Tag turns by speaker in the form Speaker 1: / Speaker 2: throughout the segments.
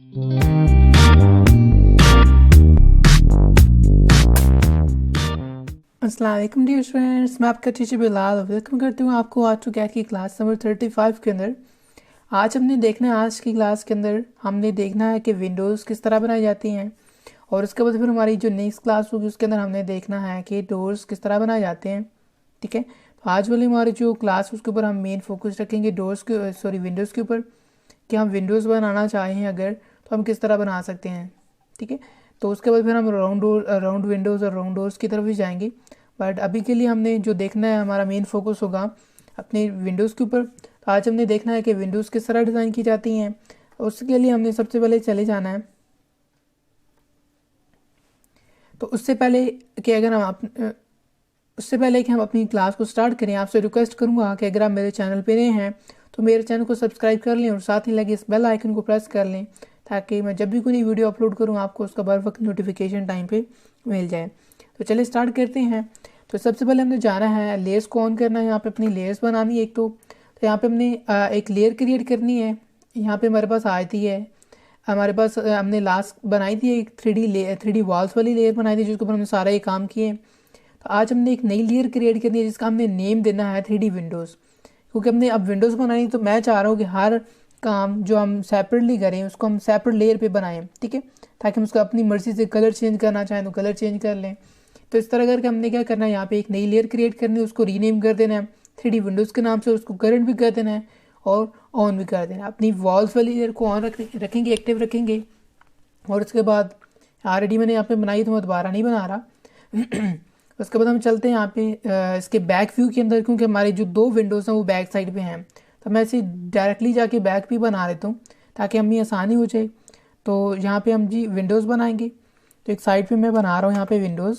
Speaker 1: अस्सलाम वालेकुम dear students, मैं आपका टीचर बिलाल वेलकम करती हूँ आपको आज टू कैट की क्लास नंबर 35 के अंदर। आज हमने देखना है, आज की क्लास के अंदर हमने देखना है कि विंडोज़ किस तरह बनाई जाती हैं, और उसके बाद फिर हमारी जो नेक्स्ट क्लास होगी उसके अंदर हमने देखना है कि डोर्स किस तरह बनाए जाते हैं। ठीक है, तो आज वाली हमारी जो क्लास उसके ऊपर हम मेन फोकस रखेंगे डोर्स के विंडोज़ के ऊपर, कि हम विंडोज़ बनाना चाहें अगर तो हम किस तरह बना सकते हैं। ठीक है, तो उसके बाद फिर हम राउंड विंडोज़ और राउंड डोर्स की तरफ भी जाएंगे, बट अभी के लिए हमने जो देखना है हमारा मेन फोकस होगा अपने विंडोज़ के ऊपर। तो आज हमने देखना है कि विंडोज़ किस तरह डिज़ाइन की जाती हैं। उसके लिए हमने सबसे पहले चले जाना है। तो उससे पहले कि हम अपनी क्लास को स्टार्ट करें, आपसे रिक्वेस्ट करूँगा कि अगर आप मेरे चैनल पे नए हैं तो मेरे चैनल को सब्सक्राइब कर लें और साथ ही लगे इस बेल आइकन को प्रेस कर लें, ताकि मैं जब भी कोई वीडियो अपलोड करूँ आपको उसका बर वक्त नोटिफिकेशन टाइम पे मिल जाए। तो चलिए स्टार्ट करते हैं। तो सबसे पहले हमने जाना है लेयर्स को ऑन करना है, यहाँ पे अपनी लेयर्स बनानी है एक। तो यहाँ पे हमने एक लेयर क्रिएट करनी है। यहाँ पे हमारे पास आती है, हमारे पास हमने लास्ट बनाई थी एक 3D वॉल्स वाली लेयर बनाई थी जिसके ऊपर हमने सारा ये काम किए। तो आज हमने एक नई लेयर क्रिएट करनी है जिसका हमने नेम देना है 3D विंडोज़, क्योंकि हमने अब विंडोज़ बनानी। तो मैं चाह रहा हूँ कि हर काम जो हम सेपरेटली करें उसको हम सेपरेट लेयर पे बनाएं। ठीक है, ताकि हम उसको अपनी मर्ज़ी से कलर चेंज करना चाहें तो कलर चेंज कर लें। तो इस तरह करके हमने क्या करना है, यहाँ पे एक नई लेयर क्रिएट करनी है, उसको रीनेम कर देना है 3D विंडोज़ के नाम से, उसको करंट भी कर देना है और ऑन भी कर देना है। अपनी वॉल्स वाली लेयर को ऑन रखेंगे, एक्टिव रखेंगे। और उसके बाद ऑलरेडी मैंने यहाँ पे बनाई तो मैं दोबारा नहीं बना रहा। उसके बाद हम चलते हैं यहाँ पे इसके बैक व्यू के अंदर, क्योंकि हमारे जो दो विंडोज़ हैं वो बैक साइड पे हैं। तो मैं इसे डायरेक्टली जाके बैक भी बना लेता हूँ ताकि हमें आसानी हो जाए। तो यहाँ पे हम जी विंडोज़ बनाएंगे। तो एक साइड पे मैं बना रहा हूँ यहाँ पे विंडोज़।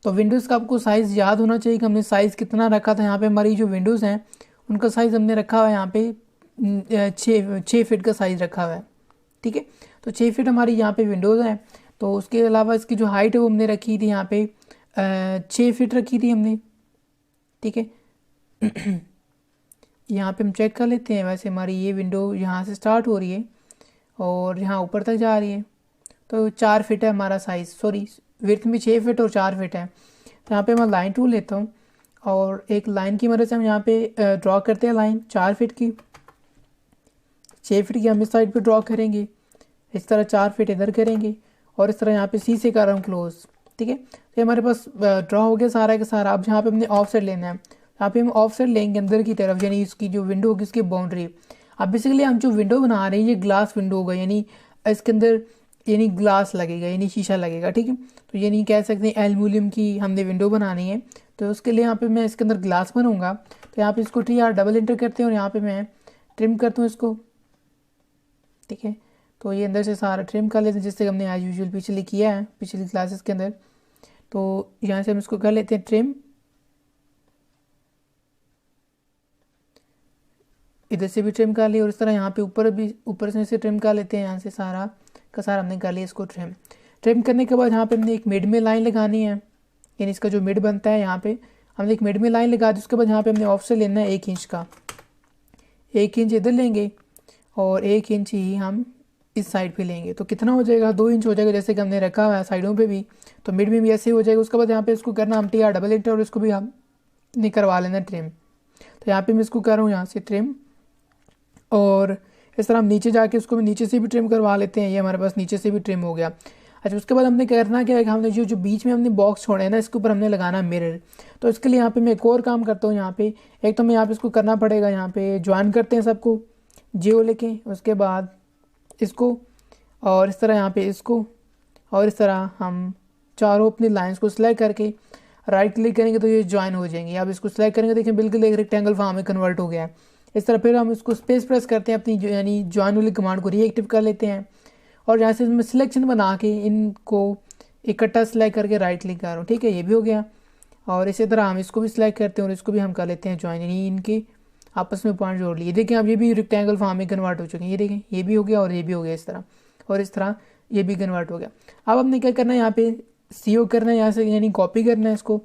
Speaker 1: तो विंडोज़ का आपको साइज़ याद होना चाहिए कि हमने साइज़ कितना रखा था। यहाँ पे हमारी जो विंडोज़ हैं उनका साइज़ हमने रखा हुआ है यहाँ पे 6 फीट का साइज़ रखा हुआ है। ठीक है, तो 6 फीट हमारी यहाँ पे विंडोज़ है। तो उसके अलावा इसकी जो हाइट है वो हमने रखी थी यहाँ पे 6 फीट रखी थी हमने। ठीक है, यहाँ पे हम चेक कर लेते हैं। वैसे हमारी ये विंडो यहाँ से स्टार्ट हो रही है और यहाँ ऊपर तक जा रही है। तो 4 फीट है हमारा साइज़, सॉरी विड्थ में 6 फीट और 4 फीट है। तो यहाँ पे मैं लाइन टूल लेता हूँ और एक लाइन की मदद से हम यहाँ पे ड्रॉ करते हैं लाइन 4 फीट की। 6 फीट की हम इस साइड पे ड्रॉ करेंगे, इस तरह 4 फीट इधर करेंगे और इस तरह यहाँ पे सी से कर रहा हूँ क्लोज। ठीक है, तो हमारे पास ड्रॉ हो गया सारा का सारा। अब यहाँ पे हमने ऑफ साइड लेना है, यहाँ पे हम ऑफ साइड लेंगे अंदर की तरफ, यानी इसकी जो विंडो होगी इसकी बाउंड्री। अब बेसिकली हम जो विंडो बना रहे हैं ये ग्लास विंडो होगा, यानी इसके अंदर यानी ग्लास लगेगा, यानी शीशा लगेगा। ठीक है, तो ये नहीं कह सकते एल्यूमिनियम की हमने विंडो बनानी है। तो उसके लिए यहाँ पे मैं इसके अंदर ग्लास बनाऊंगा। तो यहाँ पे इसको डबल एंटर करते हैं और यहाँ पे मैं ट्रिम करता हूँ इसको। ठीक है, तो ये अंदर से सारा ट्रिम कर लेते हैं जिससे हमने एज यूजुअल पिछले किया है पिछली क्लासेस के अंदर। तो यहाँ से हम इसको कर लेते हैं ट्रिम, इधर से भी ट्रिम कर लिया और इस तरह यहाँ पे ऊपर से ट्रिम कर लेते हैं। यहाँ से सारा का सारा हमने कर लिया इसको ट्रिम करने के बाद यहाँ पे हमने एक मिड में लाइन लगानी है, यानी इसका जो मिड बनता है यहाँ पे हमने एक मिड में लाइन लगा दी। उसके बाद यहाँ पे हमने ऑफ से लेना है 1 इंच का, 1 इंच इधर लेंगे और 1 इंच ही हम इस साइड पे लेंगे। तो कितना हो जाएगा, 2 इंच हो जाएगा जैसे कि हमने रखा हुआ है साइडों पे भी। तो मिड में भी ऐसे ही हो जाएगा। उसके बाद यहाँ पे इसको करना हम डबल एंटर और इसको भी हम नहीं करवा लेना ट्रिम। तो यहाँ पे मैं इसको कर रहा हूँ यहाँ से ट्रिम, और इस तरह हम नीचे जाके उसको भी नीचे से भी ट्रिम करवा लेते हैं। ये हमारे पास नीचे से भी ट्रिम हो गया। अच्छा, उसके बाद हमने करना क्या है कि हमने जो बीच में हमने बॉक्स छोड़े हैं ना इसके ऊपर हमने लगाना मिरर। तो इसके लिए यहाँ पे मैं एक और काम करता हूँ। यहाँ पे एक तो मैं यहाँ पे इसको करना पड़ेगा, यहाँ पे ज्वाइन करते हैं सबको जियो लेके, उसके बाद इसको और इस तरह यहाँ पे इसको, और इस तरह हम चारों अपनी लाइंस को सिलेक्ट करके राइट क्लिक करेंगे तो ये ज्वाइन हो जाएंगे। अब इसको सिलेक्ट करेंगे, देखें बिल्कुल एक रेक्टेंगल फॉर्म में कन्वर्ट हो गया है। इस तरह फिर हम इसको स्पेस प्रेस करते हैं, अपनी यानी ज्वाइन वाली कमांड को रीएक्टिव कर लेते हैं और यहाँ से इसमें सिलेक्शन बना के इनको इकट्ठा सिलेक्ट करके राइट क्लिक कर रहा हूँ। ठीक है, ये भी हो गया। और इसी तरह हम इसको भी सिलेक्ट करते हैं और इसको भी हम कर लेते हैं ज्वाइन, यानी इनके आपस में पॉइंट जोड़ लिए। देखें अब ये भी रेक्टेंगल फॉर्म में कन्वर्ट हो चुके हैं। ये देखें ये भी हो गया और ये भी हो गया इस तरह, और इस तरह ये भी कन्वर्ट हो गया। अब हमने क्या करना है, यहाँ पे सीओ करना है, यहाँ से यानी कॉपी करना है, इसको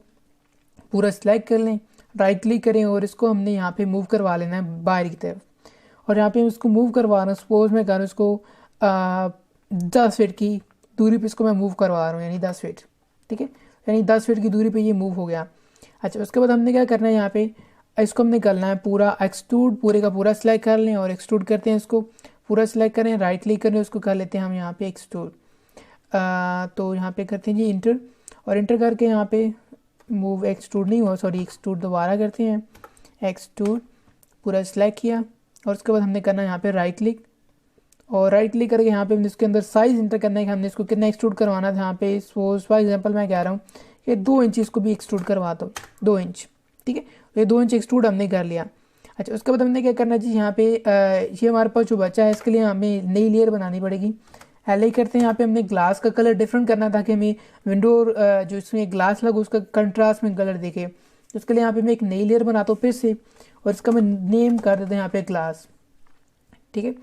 Speaker 1: पूरा सिलेक्ट कर लें, राइट क्लिक करें और इसको हमने यहाँ पे मूव करवा लेना है बाहर की तरफ। और यहाँ पे इसको मूव करवा रहा हूँ, सपोज मैं करूँ इसको 10 फीट की दूरी पे इसको मैं मूव करवा रहा हूँ, यानी 10 फीट। ठीक है, यानी 10 फीट की दूरी पे ये मूव हो गया। अच्छा, उसके बाद हमने क्या करना है, यहाँ पे इसको हमने करना है पूरा एक्सट्रूड, पूरे का पूरा सिलेक्ट कर लें और एक्सट्रूड करते हैं इसको, पूरा सिलेक्ट करें, राइट क्लिक करें, उसको कर लेते हैं हम यहाँ पे एक्सट्रूड। तो यहाँ पे करते हैं जी इंटर, और इंटर करके यहाँ पे मूव एक्सट्रूड नहीं हुआ, सॉरी एक्सट्रूड दोबारा करते हैं, एक्सट्रूड पूरा सिलेक्ट किया, और उसके बाद हमने करना है यहाँ पे राइट क्लिक, और राइट क्लिक करके यहाँ पे हमने इसके अंदर साइज़ इंटर करना है कि हमने इसको कितना एक्सट्रूड करवाना था। यहाँ पे सपोज फॉर एग्जांपल मैं कह रहा हूँ कि 2 इंच इसको भी एक्सट्रूड करवाता हूँ, 2 इंच। ठीक है, तो ये 2 इंच एक्सट्रूड हमने कर लिया। अच्छा, उसके बाद हमने क्या करना चाहिए, यहाँ पे ये हमारे पास जो बचा है इसके लिए हमें नई लेयर बनानी पड़ेगी। एल करते हैं, यहाँ पे हमने ग्लास का कलर डिफरेंट करना था कि हमें विंडो जो इसमें ग्लास लगा उसका कंट्रास्ट में कलर दिखे। तो उसके लिए यहाँ पे मैं एक नई लेयर बनाता हूँ फिर से, और इसका मैं नेम कर देते हैं यहाँ पे ग्लास। ठीक है,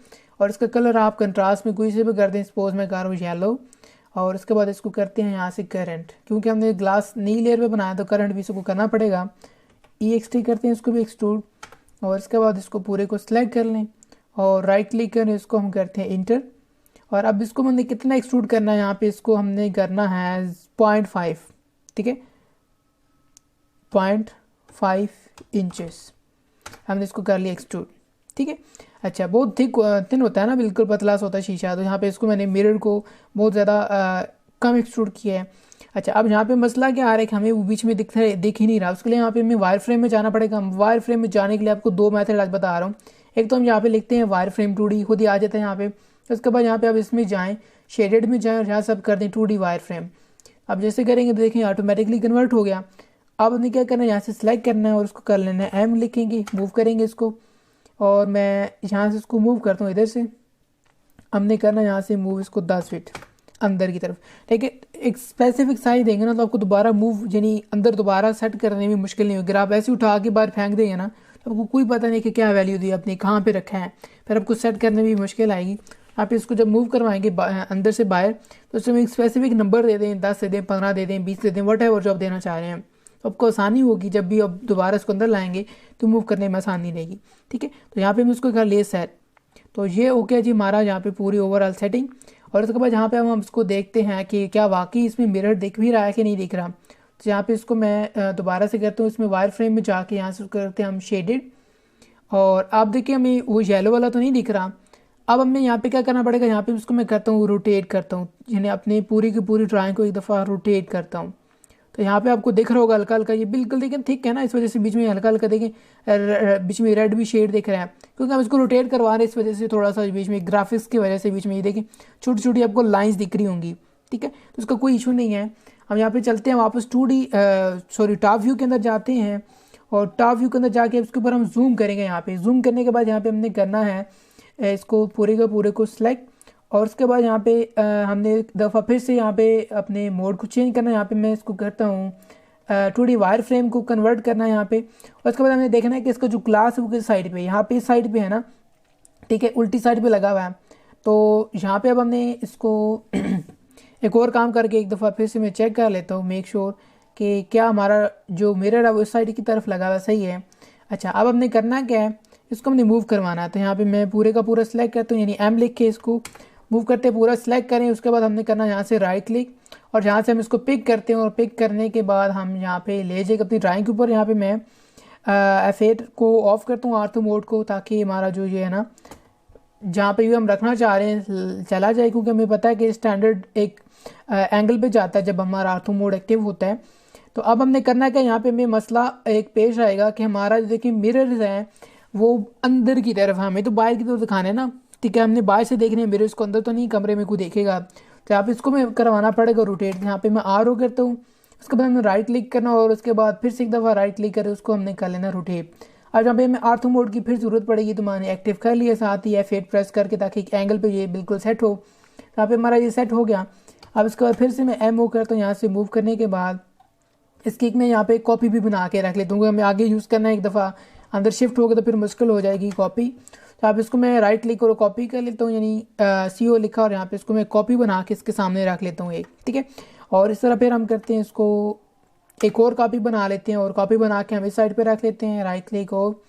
Speaker 1: और इसका कलर आप कंट्रास्ट में कोई से भी कर दें, सपोज मैं कर रहा हूँ येलो, और उसके बाद इसको करते हैं यहाँ से करंट, क्योंकि हमने ग्लास नई लेयर पे बनाया तो करंट भी इसको करना पड़ेगा। EXT करते हैं, इसको भी एक्सट्रूड, और इसके बाद इसको पूरे को सिलेक्ट कर लें और राइट क्लिक करें, इसको हम करते हैं इंटर। और अब इसको हमने कितना एक्सट्रूड करना है, यहाँ पे इसको हमने करना है 0.5। ठीक है, 0.5 इंचेस हमने इसको कर लिया एक्सट्रूड। ठीक है, अच्छा, बहुत थिन होता है ना, बिल्कुल पतला सा होता है शीशा, तो यहाँ पे इसको मैंने मिरर को बहुत ज़्यादा कम एक्सट्रूड किया है। अच्छा, अब यहाँ पे मसला क्या आ रहा है कि हमें वो बीच में दिख ही नहीं रहा, उसके लिए यहाँ पे हमें वायर फ्रेम में जाना पड़ेगा। हम वायर फ्रेम में जाने के लिए आपको 2 मेथड आज बता रहा हूँ। एक तो हम यहाँ पे लिखते हैं वायर फ्रेम 2D, खुद ही आ जाता है यहाँ पे। उसके बाद यहाँ पे आप इसमें जाएँ, शेडेड में जाएँ और यहाँ सब कर दें 2D वायर फ्रेम। अब जैसे करेंगे तो देखें ऑटोमेटिकली कन्वर्ट हो गया। अब हमें क्या करना है, यहाँ से सिलेक्ट करना है और उसको कर लेना है M लिखेंगे, मूव करेंगे इसको, और मैं यहाँ से इसको मूव करता हूँ इधर से। हमने करना है यहाँ से मूव इसको 10 फीट अंदर की तरफ। ठीक है, एक स्पेसिफिक साइज देंगे ना तो आपको दोबारा मूव यानी अंदर दोबारा सेट करने में मुश्किल नहीं होगी। आप ऐसे उठा के बाहर फेंक देंगे ना तो आपको कोई पता नहीं कि क्या वैल्यू दी आपने, कहाँ पे रखा है, फिर आपको सेट करने में भी मुश्किल आएगी। आप इसको जब मूव करवाएंगे अंदर से बाहर तो उसमें एक स्पेसिफिक नंबर दे दें, 10 दे दें, 15 दे दें, 20 दे दें, वट एवर जो आप देना चाह रहे हैं, तो आपको आसानी होगी। जब भी आप दोबारा इसको अंदर लाएंगे तो मूव करने में आसानी रहेगी। ठीक है, तो यहाँ पे हम इसको कर लिए सेट। तो ये हो गया जी हमारा यहाँ पे पूरी ओवरऑल सेटिंग। और उसके बाद यहाँ पे हम इसको देखते हैं कि क्या वाकई इसमें मिरर दिख भी रहा है कि नहीं दिख रहा। तो यहाँ पे इसको मैं दोबारा से करता हूँ, इसमें वायर फ्रेम में जाके यहाँ से करते हैं हम शेडेड, और आप देखिए हमें वो येलो वाला तो नहीं दिख रहा। अब हमें यहाँ पे क्या करना पड़ेगा, यहाँ पे इसको मैं करता हूँ रोटेट करता हूँ, यानी अपनी पूरी की पूरी ड्राइंग को एक दफ़ा रोटेट करता हूँ। तो यहाँ पे आपको दिख रहा होगा हल्का हल्का, ये बिल्कुल देखें ठीक है ना, इस वजह से बीच में हल्का हल्का देखें बीच में रेड भी शेड दिख रहा है, क्योंकि हम इसको रोटेट करवा रहे हैं, इस वजह से थोड़ा सा बीच में ग्राफिक्स की वजह से बीच में ये देखें छोटी छोटी आपको लाइंस दिख रही होंगी। ठीक है, तो उसका कोई इशू नहीं है। हम यहाँ पे चलते हैं वापस 2D सॉरी टॉप व्यू के अंदर जाते हैं, और टॉप व्यू के अंदर जाके इसके ऊपर हम जूम करेंगे। यहाँ पे जूम करने के बाद यहाँ पे हमने करना है इसको पूरे का पूरे को सिलेक्ट, और उसके बाद यहाँ पे हमने एक दफ़ा फिर से यहाँ पे अपने मोड को चेंज करना है। यहाँ पे मैं इसको करता हूँ 2D वायर फ्रेम को कन्वर्ट करना है यहाँ पे। और उसके बाद हमें देखना है कि इसका जो ग्लास है वो किस साइड पे, यहाँ पे इस साइड पे है ना, ठीक है, उल्टी साइड पे लगा हुआ है। तो यहाँ पे अब हमने इसको एक और काम करके एक दफ़ा फिर से मैं चेक कर लेता हूँ, मेक श्योर कि क्या हमारा जो मिरर है वो इस साइड की तरफ लगा हुआ सही है। अच्छा, अब हमने करना क्या है, इसको हमने मूव करवाना है। तो यहाँ पे मैं पूरे का पूरा सिलेक्ट करता हूँ, यानी M लिख के इसको मूव करते पूरा सिलेक्ट करें। उसके बाद हमने करना यहाँ से राइट क्लिक, और जहाँ से हम इसको पिक करते हैं, और पिक करने के बाद हम यहाँ पे ले जाएगा अपनी ड्राइंग के ऊपर। यहाँ पे मैं F8 को ऑफ करता हूँ, आर्थो मोड को, ताकि हमारा जो ये है ना जहाँ पे भी हम रखना चाह रहे हैं चला जाए, क्योंकि हमें पता है कि स्टैंडर्ड एक एंगल पे जाता है जब हमारा आर्थो मोड एक्टिव होता है। तो अब हमने करना क्या, यहाँ पे हमें मसला एक पेश आएगा कि हमारा देखिए मिरर्स हैं वो अंदर की तरफ, हमें तो बाहर की तरफ दिखाना है ना। ठीक है, हमने बाहर से देखने हैं, मिरर्स को अंदर तो नहीं, कमरे में कोई देखेगा। तो यहाँ पे इसको मैं करवाना पड़ेगा रोटेट। यहाँ पे मैं R करता हूँ, उसके बाद हमें राइट क्लिक करना, और उसके बाद फिर से एक दफ़ा राइट क्लिक करके उसको हमने कर लेना रोटेट। और जहाँ पे हमें आर्थो मोड की फिर ज़रूरत पड़ेगी तो मैंने एक्टिव कर लिया, साथ ही F8 प्रेस करके, ताकि एक एंगल पे ये बिल्कुल सेट हो। यहाँ पे हमारा ये सेट हो गया। अब इसके बाद फिर से मैं M करता हूँ, यहाँ से मूव करने के बाद इसकी एक मैं यहाँ पे कॉपी भी बना के रख लेता हूँ, हमें आगे यूज़ करना है। एक दफ़ा अंदर शिफ्ट हो गया तो फिर मुश्किल हो जाएगी कॉपी। तो आप इसको मैं राइट क्लिक और कॉपी कर लेता हूँ, यानी CO लिखा, और यहाँ पे इसको मैं कॉपी बना के इसके सामने रख लेता हूँ एक। ठीक है, और इस तरह फिर हम करते हैं इसको एक और कॉपी बना लेते हैं, और कॉपी बना के हम इस साइड पे रख लेते हैं, राइट क्लिक और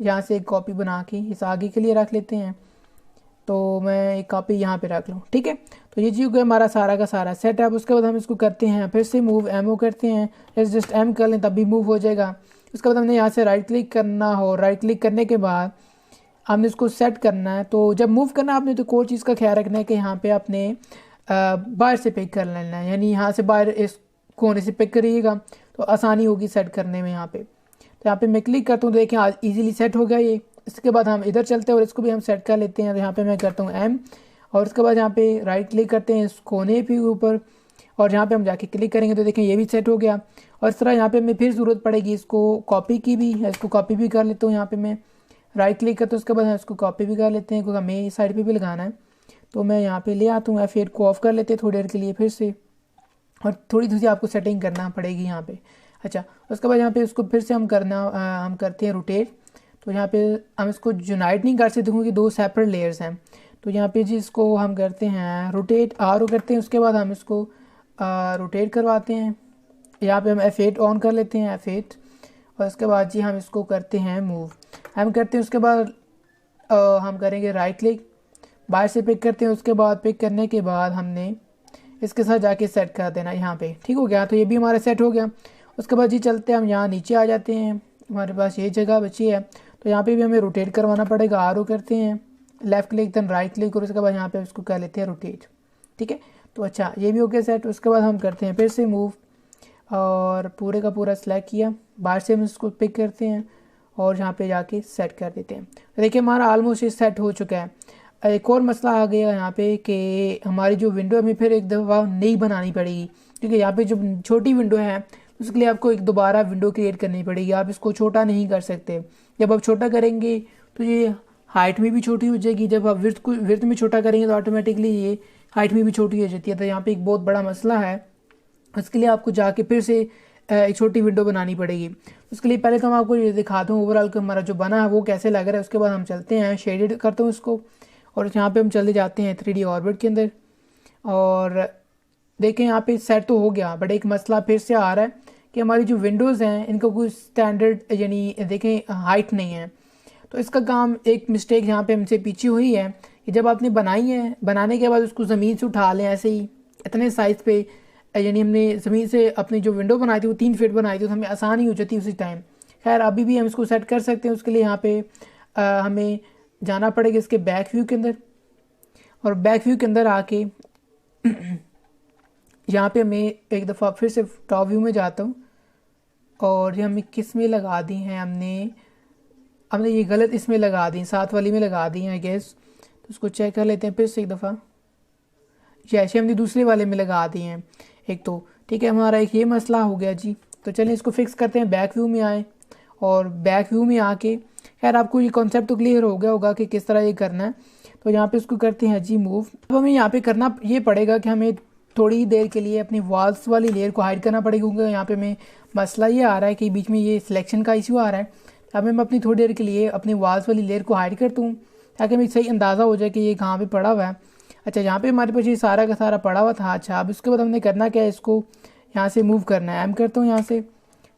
Speaker 1: यहाँ से एक कॉपी बना के इस आगे के लिए रख लेते हैं। तो मैं एक कॉपी यहाँ पे रख लूँ, ठीक है। तो ये चीज़ हमारा सारा का सारा सेट है। अब उसके बाद हम इसको करते हैं फिर से मूव, एमओ करते हैं, जस्ट एम कर लें तब भी मूव हो जाएगा। उसके बाद हमने यहाँ से राइट क्लिक करना हो, राइट क्लिक करने के बाद हमने इसको सेट करना है। तो जब मूव करना है आपने तो कोई चीज़ का ख्याल रखना है कि यहाँ पे आपने बाहर से पिक कर लेना है, यानी यहाँ से बाहर इस कोने से पिक करिएगा तो आसानी होगी सेट करने में यहाँ पे। तो यहाँ पे मैं क्लिक करता हूँ तो देखिए आज ईजिली सेट हो गया ये। इसके बाद हम इधर चलते हैं और इसको भी हम सेट कर लेते हैं। तो यहाँ पे मैं करता हूँ एम और उसके बाद यहाँ पे राइट क्लिक करते हैं इस कोने पे ऊपर और यहाँ पे हम जाके क्लिक करेंगे तो देखें ये भी सेट हो गया। और इस तरह यहाँ पे हमें फिर ज़रूरत पड़ेगी इसको कॉपी की भी, इसको कॉपी भी कर लेता हूँ। यहाँ पे मैं राइट क्लिक करता हूँ, उसके बाद हम इसको कॉपी भी कर लेते हैं क्योंकि हमें इस साइड पे भी लगाना है। तो मैं यहाँ पे ले आता हूँ, F8 को ऑफ कर लेते हैं थोड़ी देर के लिए फिर से, और थोड़ी सी आपको सेटिंग करना पड़ेगी यहाँ पे। अच्छा, उसके बाद यहाँ पे उसको फिर से हम करते हैं रोटेट। तो यहाँ पे हम इसको यूनाइट नहीं कर सकते क्योंकि दो सेपरेट लेयर्स हैं। तो यहाँ पे जी इसको हम करते हैं रोटेट, आर करते हैं, उसके बाद हम इसको रोटेट करवाते हैं। यहाँ पे हम F8 ऑन कर लेते हैं, F8, और उसके बाद जी हम इसको करते हैं मूव, हम करते हैं। उसके बाद हम करेंगे राइट क्लिक, बाहर से पिक करते हैं। उसके बाद पिक करने के बाद हमने इसके साथ जाके सेट कर देना यहाँ पे, ठीक हो गया। तो ये भी हमारा सेट हो गया। उसके बाद जी चलते हैं हम यहाँ नीचे आ जाते हैं, हमारे पास ये जगह बची है। तो यहाँ पे भी हमें रोटेट करवाना पड़ेगा, आर करते हैं, left click then right click और उसके बाद यहाँ पे इसको कर लेते हैं रोटेट, ठीक है। तो अच्छा ये भी हो गया सेट। उसके बाद हम करते हैं फिर से मूव और पूरे का पूरा सेलेक्ट किया, बाहर से हम इसको पिक करते हैं और यहाँ पे जाके सेट कर देते हैं। तो देखिए हमारा ऑलमोस्ट ये सेट हो चुका है। एक और मसला आ गया यहाँ पे कि हमारी जो विंडो हमें फिर एक दफ़ा नई बनानी पड़ेगी, क्योंकि यहाँ पे जो छोटी विंडो है उसके लिए आपको एक दोबारा विंडो क्रिएट करनी पड़ेगी। आप इसको छोटा नहीं कर सकते। जब आप छोटा करेंगे तो ये हाइट में भी छोटी हो जाएगी, जब आप विड्थ में छोटा करेंगे तो ऑटोमेटिकली ये हाइट में भी छोटी हो जाती है। तो यहाँ पे एक बहुत बड़ा मसला है, उसके लिए आपको जाके फिर से एक छोटी विंडो बनानी पड़ेगी। उसके लिए पहले तो मैं आपको ये दिखाता हूँ ओवरऑल हमारा जो बना है वो कैसे लग रहा है। उसके बाद हम चलते हैं, शेडेड करता हूँ इसको और यहाँ पे हम चले जाते हैं 3D ऑर्बिट के अंदर। और देखें यहाँ पे सेट तो हो गया, बट एक मसला फिर से आ रहा है कि हमारी जो विंडोज़ हैं इनका कोई स्टैंडर्ड यानी देखें हाइट नहीं है। तो इसका काम, एक मिस्टेक यहाँ पे हमसे पीछे हुई है कि जब आपने बनाई है, बनाने के बाद उसको ज़मीन से उठा लें ऐसे ही इतने साइज़ पे, यानी हमने ज़मीन से अपनी जो विंडो बनाई थी वो 3 फीट बनाई थी, तो हमें आसानी हो जाती उसी टाइम। खैर अभी भी हम इसको सेट कर सकते हैं। उसके लिए यहाँ पे हमें जाना पड़ेगा इसके बैक व्यू के अंदर, और बैक व्यू के अंदर आके यहाँ पे हमें एक दफ़ा फिर से टॉप व्यू में जाता हूँ और ये हमें किस में लगा दी हैं, हमने ये गलत इसमें लगा दी, साथ वाली में लगा दी हैं आई गेस। तो उसको चेक कर लेते हैं फिर से एक दफ़ा, जैसे हमने दूसरे वाले में लगा दी हैं एक, तो ठीक है हमारा एक ये मसला हो गया जी। तो चलिए इसको फिक्स करते हैं, बैक व्यू में आए और बैक व्यू में आके, खैर आपको ये कॉन्सेप्ट तो क्लियर हो गया होगा कि किस तरह ये करना है। तो यहाँ पे इसको करते हैं जी मूव। अब हमें यहाँ पे करना ये पड़ेगा कि हमें थोड़ी देर के लिए अपनी वॉल्स वाली लेयर को हाइड करना पड़ेगा, क्योंकि यहाँ पे हमें मसला ये आ रहा है कि बीच में ये सिलेक्शन का इशू आ रहा है। अब मैं अपनी थोड़ी देर के लिए अपनी वॉल्स वाली लेयर को हाइड करता हूँ ताकि हमें सही अंदाज़ा हो जाए कि ये कहाँ पर पड़ा हुआ है। अच्छा, यहाँ पे हमारे पास ये सारा का सारा पड़ा हुआ था। अच्छा, अब उसके बाद हमने करना क्या है, इसको यहाँ से मूव करना है। एम करता हूँ, यहाँ से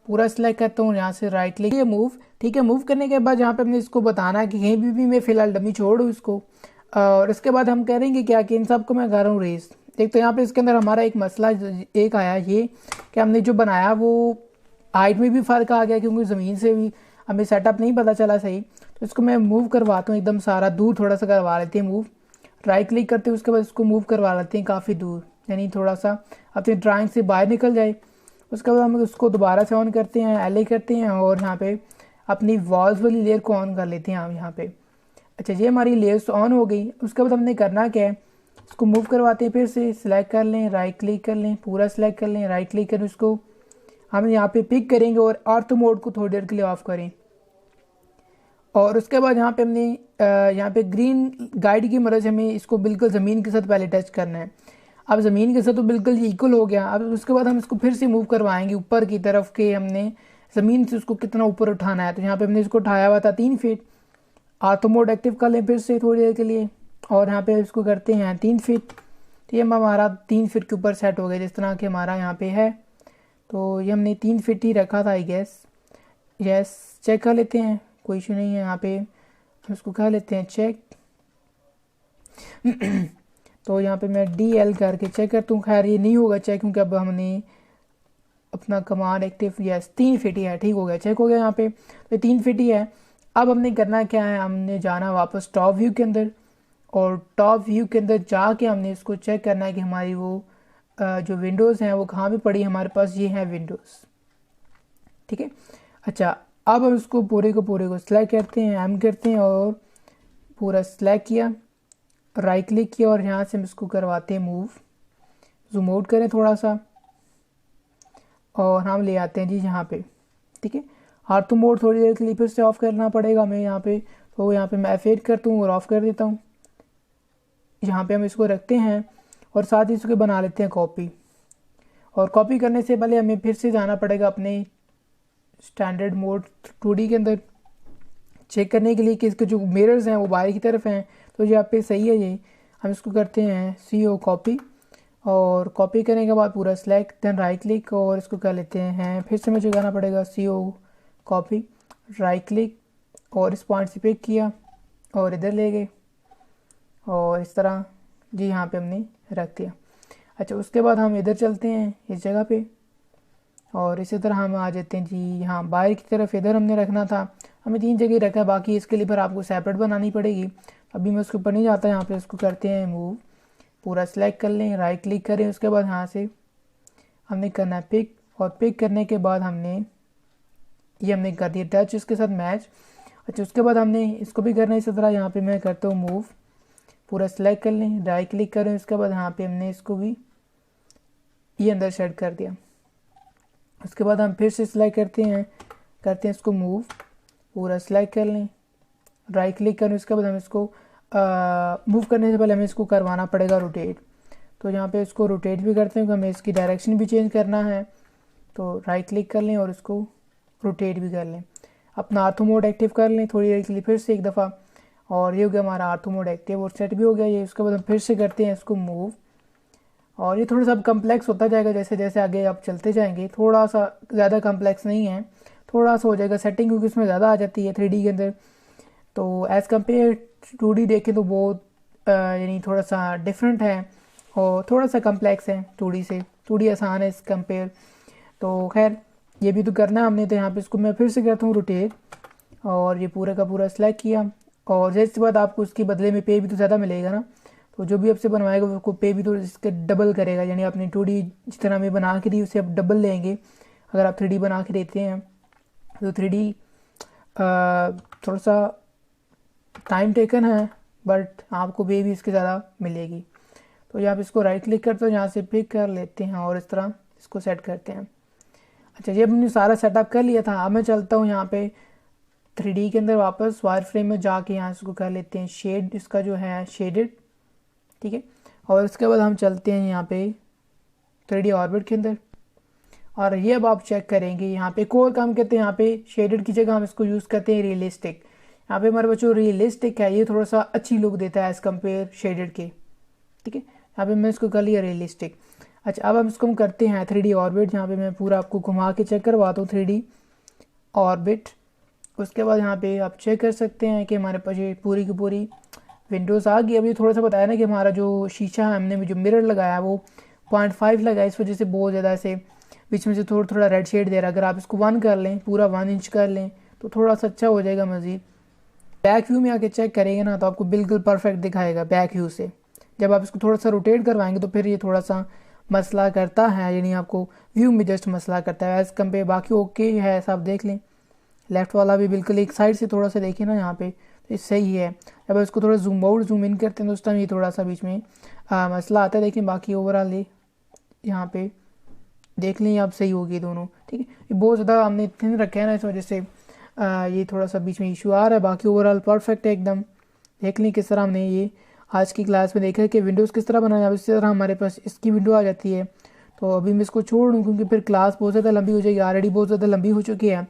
Speaker 1: पूरा सिलेक्ट करता हूँ, यहाँ से राइट क्लिक, ये मूव, ठीक है। मूव करने के बाद यहाँ पे हमने इसको बताना है कि कहीं भी मैं फ़िलहाल डमी छोड़ दूँ इसको। और इसके बाद हम करेंगे क्या कि इन सब को मैं कर रहा हूँ रेस। एक तो यहाँ पे इसके अंदर हमारा एक मसला एक आया ये कि हमने जो बनाया वो हाइट में भी फ़र्क आ गया, क्योंकि ज़मीन से भी हमें सेटअप नहीं पता चला सही। तो इसको मैं मूव करवाता हूँ एकदम सारा दूर, थोड़ा सा करवा लेते हैं मूव, राइट क्लिक करते हैं, उसके बाद इसको मूव करवा लेते हैं काफ़ी दूर, यानी थोड़ा सा अपनी ड्राइंग से बाहर निकल जाए। उसके बाद हम उसको दोबारा से ऑन करते हैं, एल करते हैं और यहाँ पे अपनी वॉल्स वाली लेयर को ऑन कर लेते हैं हम यहाँ पे। अच्छा, ये हमारी लेयर्स ऑन हो गई। उसके बाद हमने करना क्या है, इसको मूव करवाते हैं, फिर से सिलेक्ट कर लें, राइट क्लिक कर लें, पूरा सिलेक्ट कर लें, राइट क्लिक करें, उसको हम यहाँ पे पिक करेंगे और ऑर्थो मोड को थोड़ी देर के लिए ऑफ करें। और उसके बाद यहाँ पे हमने यहाँ पे ग्रीन गाइड की मदद से हमें इसको बिल्कुल ज़मीन के साथ पहले टच करना है। अब ज़मीन के साथ तो बिल्कुल इक्वल हो गया। अब उसके बाद हम इसको फिर से मूव करवाएंगे ऊपर की तरफ के, हमने ज़मीन से उसको कितना ऊपर उठाना है। तो यहाँ पे हमने इसको उठाया हुआ था 3 फीट, ऑटो मोड एक्टिव कर लें फिर से थोड़ी देर के लिए और यहाँ पे इसको करते हैं 3 फीट। तो ये हमारा 3 फीट के ऊपर सेट हो गया जिस तरह कि हमारा यहाँ पे है। तो ये हमने 3 फीट ही रखा था आई गेस। यस, चेक कर लेते हैं, कोई इशू नहीं है। यहाँ पे हम इसको कर लेते हैं चेक। तो यहाँ पे मैं DL करके चेक करता हूँ। खैर ये नहीं होगा चेक, क्योंकि अब हमने अपना कमांड एक्टिव, यस 3 फिट ही है, ठीक हो गया, चेक हो गया यहाँ पे। तो 3 फिट ही है। अब हमने करना क्या है, हमने जाना वापस टॉप व्यू के अंदर, और टॉप व्यू के अंदर जाके हमने इसको चेक करना है कि हमारी वो जो विंडोज़ हैं वो कहाँ पे पड़ी है। हमारे पास ये है विंडोज़, ठीक है। अच्छा, अब हम इसको पूरे को सिलेक्ट करते हैं, एम करते हैं और पूरा सिलेक्ट किया, राइट क्लिक किया और यहाँ से हम इसको करवाते हैं मूव। जूम आउट करें थोड़ा सा और हम ले आते हैं जी यहाँ पे, ठीक है। हाथ मोड थोड़ी देर के लिए फिर से ऑफ करना पड़ेगा हमें यहाँ पे। तो यहाँ पे मैं F8 करता हूँ और ऑफ कर देता हूँ। यहाँ पे हम इसको रखते हैं और साथ ही इसको बना लेते हैं कॉपी। और कॉपी करने से पहले हमें फिर से जाना पड़ेगा अपने स्टैंडर्ड मोड 2D के अंदर, चेक करने के लिए कि इसके जो मिरर्स हैं वो बाहर की तरफ हैं। तो यहाँ पे सही है ये। हम इसको करते हैं CO कॉपी, और कॉपी करने के बाद पूरा सेलेक्ट, देन राइट क्लिक और इसको कर लेते हैं, फिर से मुझे करना पड़ेगा CO कॉपी, राइट क्लिक और इस पॉइंट से पिक किया और इधर ले गए और इस तरह जी यहाँ पे हमने रख दिया। अच्छा, उसके बाद हम इधर चलते हैं इस जगह पे और इसी तरह हम आ जाते हैं जी यहाँ बाहर की तरफ। इधर हमने रखना था, हमें 3 जगह रखा है, बाकी इसके लिए फिर आपको सेपरेट बनानी पड़ेगी। अभी मैं उसके ऊपर नहीं जाता, यहाँ पे इसको करते हैं मूव, पूरा सेलेक्ट कर लें, राइट क्लिक करें, उसके बाद यहाँ से हमने करना है पिक, और पिक करने के बाद हमने कर दिया टच इसके साथ मैच। अच्छा, उसके बाद हमने इसको भी करना है इसी तरह। यहाँ पे मैं करता हूँ मूव, पूरा सेलेक्ट कर लें, राइट क्लिक करें, उसके बाद यहाँ पे हमने इसको भी ये अंदर सेट कर दिया। उसके बाद हम फिर से सिलेक्ट करते हैं इसको मूव, पूरा सेलेक्ट कर लें, राइट क्लिक करें, उसके बाद हम इसको मूव करने से पहले हमें इसको करवाना पड़ेगा रोटेट। तो यहाँ पे इसको रोटेट भी करते हैं, हमें इसकी डायरेक्शन भी चेंज करना है। तो राइट क्लिक कर लें और इसको रोटेट भी कर लें, अपना आर्थो मोड एक्टिव कर लें थोड़ी देर के लिए फिर से एक दफ़ा, और ये हो गया हमारा आर्थो मोड एक्टिव और सेट भी हो गया ये। उसके बाद हम फिर से करते हैं इसको मूव, और ये थोड़ा सा कम्प्लेक्स होता जाएगा जैसे जैसे आगे आप चलते जाएंगे, थोड़ा सा ज़्यादा कम्प्लेक्स नहीं है, थोड़ा सा हो जाएगा सेटिंग क्योंकि उसमें ज़्यादा आ जाती है 3D के अंदर। तो एज़ कम्पेयर 2D देखें तो बहुत यानी थोड़ा सा डिफरेंट है और थोड़ा सा कम्प्लेक्स है 2D से। 2D आसान है इस कंपेयर। तो खैर ये भी तो करना है हमने। तो यहाँ पे इसको मैं फिर से करता हूँ रोटेट, और ये पूरा का पूरा सेलेक्ट किया, और जैसे बाद आपको उसके बदले में पे भी तो ज़्यादा मिलेगा ना। तो जो भी आपसे बनवाएगा उसको पे भी तो इसके डबल करेगा, यानी आपने 2D जिस तरह हमें बना के दी उससे आप डबल लेंगे। अगर आप 3D बना के देते हैं तो 3D थोड़ा सा टाइम टेकन है, बट आपको पे भी इसके ज़्यादा मिलेगी। तो यहाँ पे इसको राइट क्लिक करते हो, यहाँ से पिक कर लेते हैं और इस तरह इसको सेट करते हैं। अच्छा, ये हमने सारा सेटअप कर लिया था। अब मैं चलता हूँ यहाँ पे 3D के अंदर वापस वायर फ्रेम में जाके यहाँ इसको कर लेते हैं शेड, इसका जो है शेडेड, ठीक है। और उसके बाद हम चलते हैं यहाँ पे 3D ऑर्बिट के अंदर, और ये अब आप चेक करेंगे यहाँ पे एक और काम करते हैं। यहाँ पे शेडेड की जगह हम इसको यूज़ करते हैं रियलिस्टिक। यहाँ पे हमारे पास जो रियलिस्टिक है ये थोड़ा सा अच्छी लुक देता है एज़ कम्पेयर शेडेड के, ठीक है। यहाँ पे मैं इसको कर लिया रियलिस्टिक। अच्छा, अब हम इसको करते हैं 3D ऑर्बिट। यहाँ पे मैं पूरा आपको घुमा के चेक करवाता हूँ 3D ऑर्बिट। उसके बाद यहाँ पे आप चेक कर सकते हैं कि हमारे पास ये पूरी की पूरी विंडोज़ आ गई। अभी थोड़ा सा बताया ना कि हमारा जो शीशा है, हमने जो मिरर लगाया वो 0.5 लगाया, इस वजह से बहुत ज़्यादा ऐसे बीच में से थोड़ा रेड शेड दे रहा है। अगर आप इसको 1 कर लें, पूरा 1 इंच कर लें तो थोड़ा सा अच्छा हो जाएगा मज़ीद। बैक व्यू में आके चेक करेंगे ना तो आपको बिल्कुल परफेक्ट दिखाएगा बैक व्यू से। जब आप इसको थोड़ा सा रोटेट करवाएंगे तो फिर ये थोड़ा सा मसला करता है, यानी आपको व्यू में जस्ट मसला करता है। एज़ कम्पेयर बाकी ओके है, ऐसा आप देख लें। लेफ़्ट वाला भी बिल्कुल एक साइड से थोड़ा सा देखिए ना यहाँ पे, तो सही है। जब इसको थोड़ा जूम आउट जूम इन करते हैं तो उस टाइम ये थोड़ा सा बीच में मसला आता है। लेकिन बाकी ओवरऑल ये यहाँ पे देख लें आप सही होगी दोनों, ठीक है। ये बहुत ज़्यादा हमने थिन रखा है ना, इस वजह से ये थोड़ा सा बीच में इशू आ रहा है। बाकी ओवरऑल परफेक्ट है एकदम। देख लें किस तरह हमने ये आज की क्लास में देखा है कि विंडोज़ किस तरह बनाया। अब इस तरह हमारे पास इसकी विंडो आ जाती है। तो अभी मैं इसको छोड़ दूँ क्योंकि फिर क्लास बहुत ज़्यादा लंबी हो जाएगी, ऑलरेडी बहुत ज़्यादा लंबी हो चुकी है।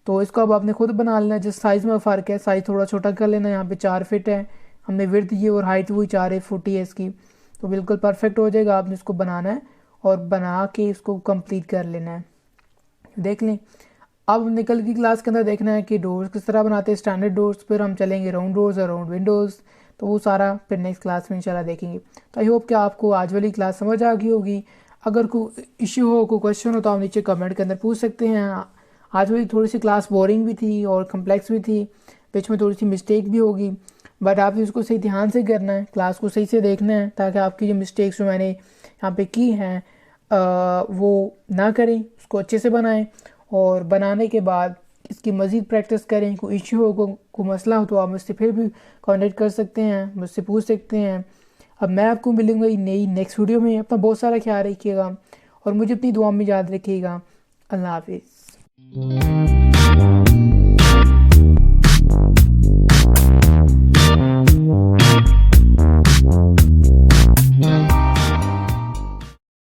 Speaker 1: तो इसको अब आपने खुद बना लेना। जिस साइज़ में फ़र्क है साइज़ थोड़ा छोटा कर लेना। यहाँ पे 4 फीट है, हमने विड्थ ये और हाइट वही 4 फुट है इसकी, तो बिल्कुल परफेक्ट हो जाएगा। आपने इसको बनाना है और बना के इसको कंप्लीट कर लेना है। देख लें। अब निकल की क्लास के अंदर देखना है कि डोर्स किस तरह बनाते हैं, स्टैंडर्ड डोर्स, फिर हम चलेंगे राउंड डोर्स और राउंड विंडोज़। तो वो सारा फिर नेक्स्ट क्लास में इंशाल्लाह देखेंगे। तो आई होप कि आपको आज वाली क्लास समझ आ गई होगी। अगर कोई इश्यू हो, कोई क्वेश्चन हो, तो आप नीचे कमेंट के अंदर पूछ सकते हैं। आज वाली थोड़ी सी क्लास बोरिंग भी थी और कम्प्लेक्स भी थी, बीच में थोड़ी सी मिस्टेक भी होगी, बट आपने उसको सही ध्यान से करना है, क्लास को सही से देखना है, ताकि आपकी जो मिस्टेक्स जो मैंने यहाँ पे की हैं वो ना करें, उसको अच्छे से बनाएं। और बनाने के बाद इसकी मज़ीद प्रैक्टिस करें। कोई इश्यू हो, कोई मसला हो, तो आप मुझसे फिर भी कॉन्टेक्ट कर सकते हैं, मुझसे पूछ सकते हैं। अब मैं आपको मिलूँगा नई नेक्स्ट वीडियो में। अपना बहुत सारा ख्याल रखिएगा और मुझे अपनी दुआ में याद रखिएगा। अल्लाह हाफिज़।